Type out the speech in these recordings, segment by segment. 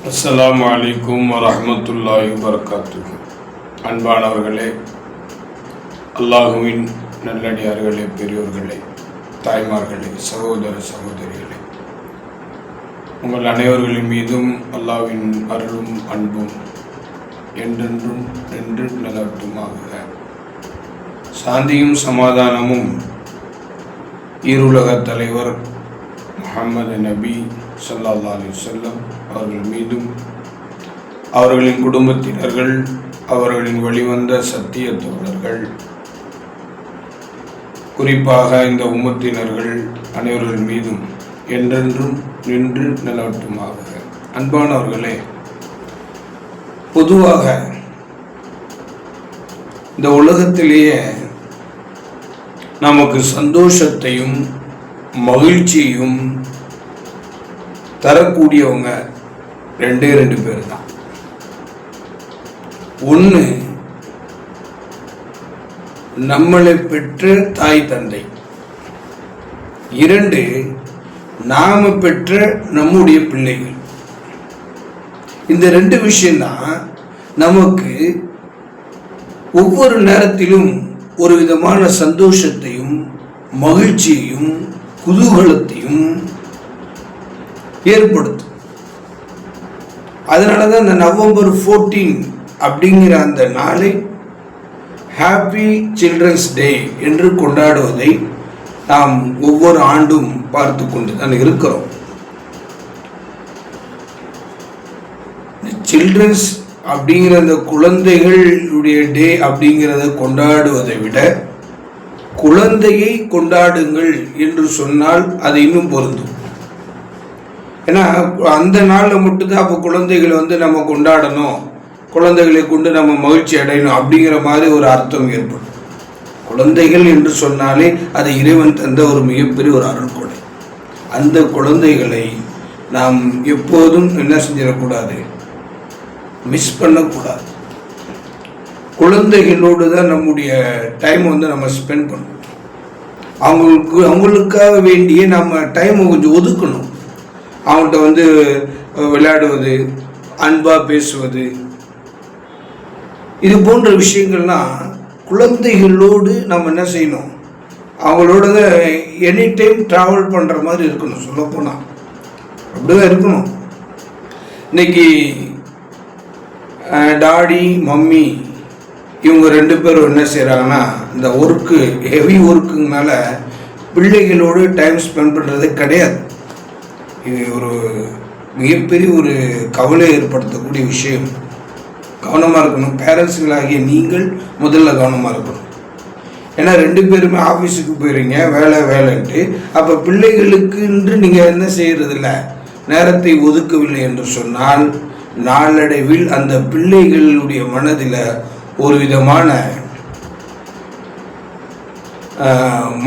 அஸ்ஸலாமு அலைக்கும் வரஹ்மத்துல்லாஹி வபரகாத்துஹு. அன்பானவர்களே, அல்லாஹுவின் நல்லடியார்களே, பெரியோர்களே, தாய்மார்களே, சகோதர சகோதரிகளே, உங்கள் அனைவர்களின் மீதும் அல்லாஹ்வின் அருளும் அன்பும் என்றென்றும் நின்று நிலவட்டுமாக. சாந்தியும் சமாதானமும் ஈருலக தலைவர் முஹம்மது நபி ஸல்லல்லாஹு அலைஹி வஸல்லம் அவர்கள் மீதும், அவர்களின் குடும்பத்தினர்கள், அவர்களின் வழிவந்த சத்திய தோழர்கள், குறிப்பாக இந்த உம்மத்தினர்கள் அனைவர்கள் மீதும் என்றென்றும் நின்று நிலவட்டுமாக. அன்பானவர்களே, பொதுவாக இந்த உலகத்திலேயே நமக்கு சந்தோஷத்தையும் மகிழ்ச்சியும் தரக்கூடியவங்க ரெண்டு பேர் தான். ஒன்று, நம்மளை பெற்ற தாய் தந்தை. இரண்டு, நாம பெற்ற நம்முடைய பிள்ளைகள். இந்த ரெண்டு விஷயம்தான் நமக்கு ஒவ்வொரு நேரத்திலும் ஒரு விதமான சந்தோஷத்தையும் மகிழ்ச்சியையும் குதூகலத்தையும் ஏற்படுத்தும். அதனால தான் இந்த நவம்பர் 14 அப்படிங்கிற அந்த நாளை ஹாப்பி சில்ட்ரன்ஸ் டே என்று கொண்டாடுவதை நாம் ஒவ்வொரு ஆண்டும் பார்த்து கொண்டு தான் இருக்கிறோம். சில்ட்ரன்ஸ் அப்படிங்கிற அந்த குழந்தைகளுடைய டே அப்படிங்கிறத கொண்டாடுவதை விட குழந்தையை கொண்டாடுங்கள் என்று சொன்னால் அது இன்னும் பொருந்தும். ஏன்னா அந்த நாளில் மட்டும்தான் அப்போ குழந்தைகளை நம்ம கொண்டாடணும், குழந்தைகளை கொண்டு நம்ம மகிழ்ச்சி அடையணும் அப்படிங்கிற மாதிரி ஒரு அர்த்தம் ஏற்படும். குழந்தைகள் என்று சொன்னாலே அது இறைவன் தந்த ஒரு மிகப்பெரிய ஒரு அருள்கொடை. அந்த குழந்தைகளை நாம் எப்போதும் என்ன செஞ்சிடக்கூடாது, மிஸ் பண்ணக்கூடாது. குழந்தைகளோடு தான் நம்முடைய டைம் நம்ம ஸ்பெண்ட் பண்ணணும். அவங்களுக்காக வேண்டிய நம்ம டைமை கொஞ்சம் ஒதுக்கணும். அவங்கள்ட்ட விளையாடுவது, அன்பாக பேசுவது, இது போன்ற விஷயங்கள்லாம் குழந்தைகளோடு நம்ம என்ன செய்யணும், அவங்களோட எனி டைம் ட்ராவல் பண்ணுற மாதிரி இருக்கணும். சொல்லப்போனால் அப்படிதான் இருக்கணும். இன்னைக்கு டாடி மம்மி இவங்க ரெண்டு பேரும் என்ன செய்கிறாங்கன்னா, இந்த ஒர்க்கு ஹெவி ஒர்க்குனால பிள்ளைகளோடு டைம் ஸ்பெண்ட் பண்ணுறது கிடையாது. இது ஒரு மிகப்பெரிய ஒரு கவலை ஏற்படுத்தக்கூடிய விஷயம். கவனமாக இருக்கணும். பேரண்ட்ஸுகளாகிய நீங்கள் முதல்ல கவனமாக இருக்கணும். ஏன்னா ரெண்டு பேருமே ஆஃபீஸுக்கு போயிடுறீங்க, வேலைன்ட்டு. அப்போ பிள்ளைகளுக்குன்று நீங்கள் என்ன செய்கிறதில்ல, நேரத்தை ஒதுக்கவில்லை என்று சொன்னால் நாளடைவில் அந்த பிள்ளைகளுடைய மனதில் ஒரு விதமான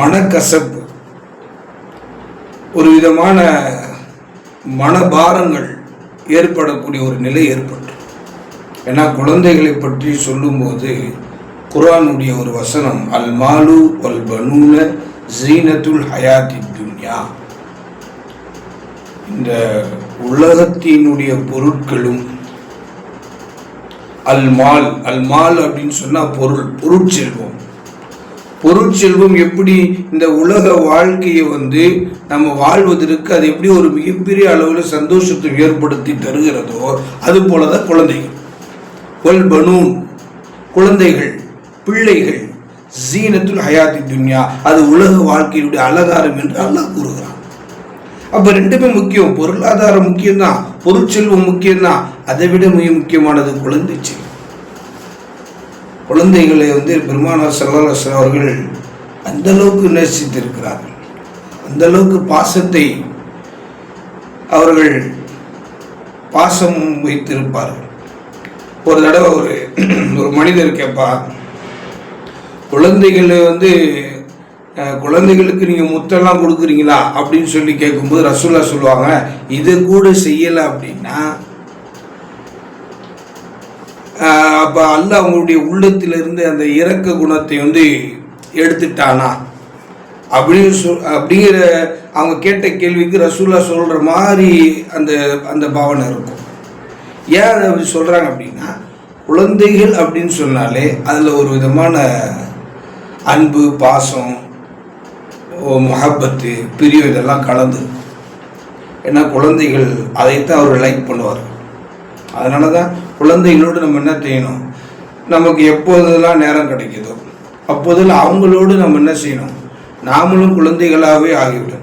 மனக்கசப்பு, ஒரு விதமான மனபாரங்கள் ஏற்படக்கூடிய ஒரு நிலை ஏற்பட்டு. ஏன்னா குழந்தைகளை பற்றி சொல்லும்போது குர்ஆனுடைய ஒரு வசனம், அல் மாலு வல் பனூன ஜீனத்துல் ஹயாத்தி துன்யா, இந்த உலகத்தினுடைய பொருட்களும், அல் மால் அப்படின்னு சொன்னா பொருட்செல்வம். பொருட்செல்வம் எப்படி இந்த உலக வாழ்க்கையை நம்ம வாழ்வதற்கு அது எப்படி ஒரு மிகப்பெரிய அளவில் சந்தோஷத்தை ஏற்படுத்தி தருகிறதோ, அது போலதான் குழந்தைகள். வல் பனூன், குழந்தைகள், பிள்ளைகள், ஜீனத்துல் ஹயாத்தி துன்யா, அது உலக வாழ்க்கையினுடைய அலங்காரம் என்று அல்லாஹ் கூறுகிறான். அப்ப ரெண்டுமே முக்கியம். பொருளாதாரம் முக்கியம்தான், பொருட்செல்வம் முக்கியம்தான். அதை விட மிக முக்கியமானது குழந்தை செல்வம். குழந்தைகளை பெருமானார் ஸல்லல்லாஹு அலைஹி வஸல்லம் அவர்கள் அந்த அளவுக்கு நேசித்திருக்கிறார்கள், அந்த அளவுக்கு பாசத்தை அவர்கள் பாசம் வைத்திருப்பார்கள். ஒரு தடவை ஒரு மனிதர் கேட்பா, குழந்தைகளை குழந்தைகளுக்கு நீங்கள் முத்தெல்லாம் கொடுக்குறீங்களா அப்படின்னு சொல்லி கேட்கும்போது ரசூலுல்லாஹ் சொல்லுவாங்க, இதை கூட செய்யலை அப்படின்னா அப்போ அல்லாஹ் அவங்களுடைய உள்ளத்திலிருந்து அந்த இரக்க குணத்தை எடுத்துட்டானா அப்படிங்கிற அவங்க கேட்ட கேள்விக்கு ரசூலுல்லாஹ் சொல்கிற மாதிரி அந்த பாவனை இருக்கும். ஏன் அதை அப்படி சொல்கிறாங்க அப்படின்னா, குழந்தைகள் அப்படின்னு சொன்னாலே அதில் ஒரு விதமான அன்பு, பாசம், முஹப்பத்து, பிரிவு இதெல்லாம் கலந்து. ஏன்னா குழந்தைகள் அதைத்தான் அவர் லைக் பண்ணுவார். அதனால தான் குழந்தைகளோடு நம்ம என்ன செய்யணும், நமக்கு எப்போதெல்லாம் நேரம் கிடைக்குதோ அப்போதெல்லாம் அவங்களோடு நம்ம என்ன செய்யணும், நாமளும் குழந்தைகளாகவே ஆகிவிடும்.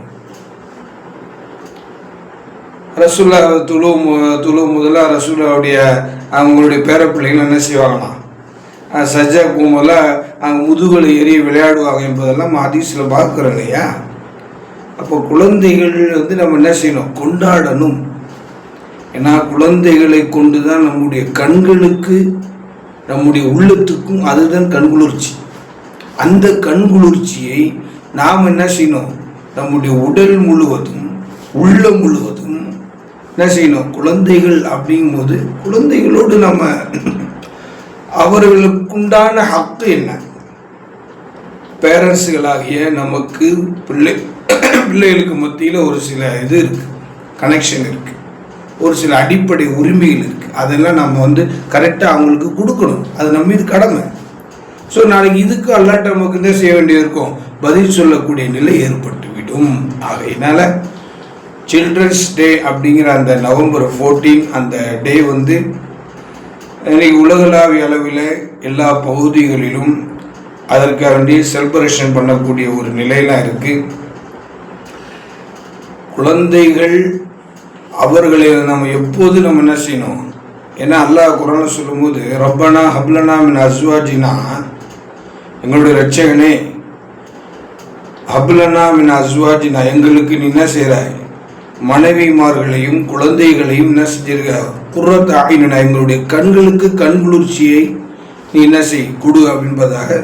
ரசூல்லா துளு முதல்ல ரசூல்லாவுடைய அவங்களுடைய பேரப்பிள்ளைகள் என்ன செய்வாங்களாம், சஜ்ஜா போகும்போது அவங்க முதுகலை ஏறி விளையாடுவாங்க என்பதெல்லாம் ஹதீஸில் பார்க்குறோம் இல்லையா. அப்போ குழந்தைகள் நம்ம என்ன செய்யணும், கொண்டாடணும். ஏன்னா குழந்தைகளை கொண்டு தான் நம்முடைய கண்களுக்கு, நம்முடைய உள்ளத்துக்கும் அதுதான் கண்குளிர்ச்சி. அந்த கண்குளிர்ச்சியை நாம் என்ன செய்யணும், நம்முடைய உடல் முழுவதும், உள்ளம் முழுவதும் என்ன செய்யணும், குழந்தைகள் அப்படிங்கும்போது குழந்தைகளோடு நம்ம அவர்களுக்குண்டான ஹக்கு என்ன, பேரண்ட்ஸுகளாகிய நமக்கு பிள்ளைகளுக்கு மத்தியில் ஒரு சில இது இருக்குது, கனெக்ஷன் இருக்குது, ஒரு சில அடிப்படை உரிமைகள் இருக்குது. அதெல்லாம் நம்ம கரெக்டாக அவங்களுக்கு கொடுக்கணும். அது நம்ம மீது கடமை. ஸோ நாளைக்கு இதுக்கு அல்லாட்ட நமக்கு தான் செய்ய வேண்டியிருக்கும், பதில் சொல்லக்கூடிய நிலை ஏற்பட்டுவிடும். ஆகையினால சில்ட்ரன்ஸ் டே அப்படிங்கிற அந்த November 14 அந்த டே இன்னைக்கு உலகளாவிய அளவில் எல்லா பகுதிகளிலும் அதற்காக வேண்டி செலிப்ரேஷன் பண்ணக்கூடிய ஒரு நிலையெல்லாம் இருக்குது. குழந்தைகள் அவர்களை நம்ம எப்போது நம்ம என்ன செய்யணும், ஏன்னா அல்லாஹ் குர்ஆன்ல சொல்லும்போது ரப்பனா ஹப்லனா மின் அஸ்வாஜினா, எங்களுடைய இரட்சகனே, ஹப்லனா மின் அஸ்வாஜினா, எங்களுக்கு நீ என்ன செய்கிறாய், மனைவிமார்களையும் குழந்தைகளையும் என்ன செஞ்சிருக்க, குர்ரத் அய்யுனா, எங்களுடைய கண்களுக்கு கண்குளிர்ச்சியை நீ என்ன செய் கொடு அப்படின்பதாக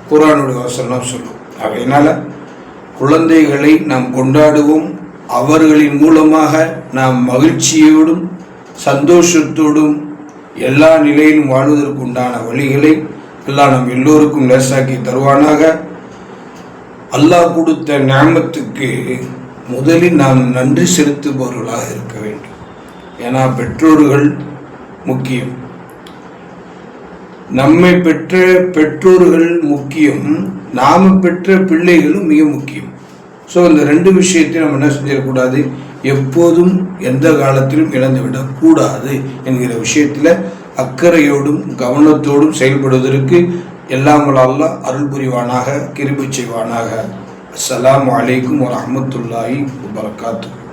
குர்ஆனுடைய வசனம் சொல்லும். அதனால குழந்தைகளை நாம் கொண்டாடுவோம். அவர்களின் மூலமாக நாம் மகிழ்ச்சியோடும் சந்தோஷத்தோடும் எல்லா நிலையிலும் வாழ்வதற்கு உண்டான வழிகளை எல்லாம் நம் எல்லோருக்கும் லேசாக்கி தருவானாக. அல்லாஹ் கொடுத்த நியாமத்துக்கு முதலில் நாம் நன்றி செலுத்துபவர்களாக இருக்க வேண்டும். ஏன்னா பெற்றோர்கள் முக்கியம், நம்மை பெற்ற பெற்றோர்கள் முக்கியம், நாம் பெற்ற பிள்ளைகளும் மிக முக்கியம். ஸோ இந்த ரெண்டு விஷயத்தையும் நம்ம என்ன செஞ்சிடக்கூடாது, எப்போதும் எந்த காலத்திலும் இழந்துவிடக்கூடாது என்கிற விஷயத்தில் அக்கறையோடும் கவனத்தோடும் செயல்படுவதற்கு எல்லாம் வல்ல அல்லாஹ் அருள் புரிவானாக, கிருபை செய்வானாக. அஸ்ஸலாமு அலைக்கும் வரஹ்மத்துல்லாஹி வபரகாத்துஹு.